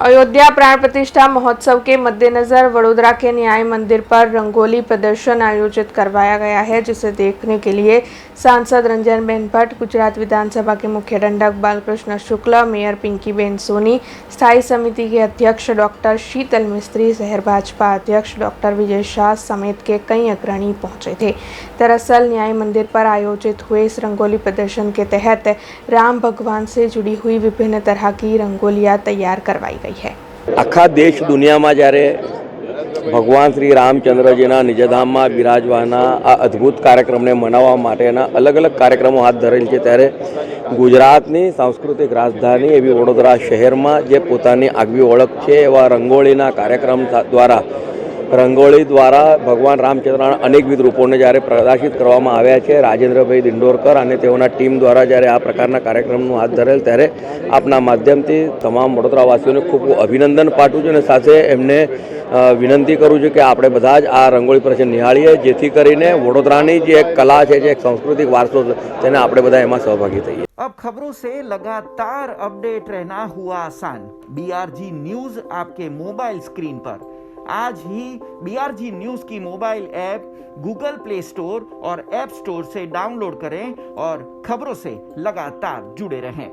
अयोध्या प्राण प्रतिष्ठा महोत्सव के मद्देनजर वडोदरा के न्याय मंदिर पर रंगोली प्रदर्शन आयोजित करवाया गया है, जिसे देखने के लिए सांसद रंजनबेन भट्ट, गुजरात विधानसभा के मुख्य दंडक बालकृष्ण शुक्ल, मेयर पिंकीबेन सोनी, स्थायी समिति के अध्यक्ष डॉक्टर शीतल मिस्त्री, शहर भाजपा अध्यक्ष डॉक्टर विजय शाह समेत के कई अग्रणी पहुंचे थे। दरअसल न्याय मंदिर पर आयोजित हुए इस रंगोली प्रदर्शन के तहत राम भगवान से जुड़ी हुई विभिन्न तरह की रंगोलियां तैयार करवाई गई है। आखा देश दुनिया में જ્યારે ભગવાન શ્રી રામચંદ્રજીના નિજધામમાં બિરાજવાના આ અદ્ભુત કાર્યક્રમને મનાવવા માટેના અલગ અલગ કાર્યક્રમો હાથ ધરેલ છે, ત્યારે ગુજરાતની સાંસ્કૃતિક રાજધાની એવી વડોદરા શહેરમાં જે પોતાની આગવી ઓળખ છે એવા રંગોળીના કાર્યક્રમ દ્વારા રંગોળી દ્વારા ભગવાન રામચંદ્રના અનેકવિધ રૂપોને જ્યારે પ્રદર્શિત કરવામાં આવ્યા છે, રાજેન્દ્રભાઈ દિંડોરકર અને તેઓના ટીમ દ્વારા જ્યારે આ પ્રકારના કાર્યક્રમનું હાથ ધરેલ, ત્યારે આપના માધ્યમથી તમામ વડોદરાવાસીઓને ખૂબ અભિનંદન પાઠવું છું અને સાથે એમને વિનંતી કરું છું કે આપણે બધા જ આ રંગોળી પ્રદર્શન નિહાળીએ, જેથી કરીને વડોદરાની જે એક કલા છે, જે એક સાંસ્કૃતિક વારસો છે, તેને આપણે બધા એમાં સહભાગી થઈએ। अब खबरों से लगातार अपडेट रहना हुआ आसान। BRG न्यूज आपके मोबाइल स्क्रीन पर आज ही BRG न्यूज की mobile app Google play store और ऐप स्टोर से डाउनलोड करें और खबरों से लगातार जुड़े रहें।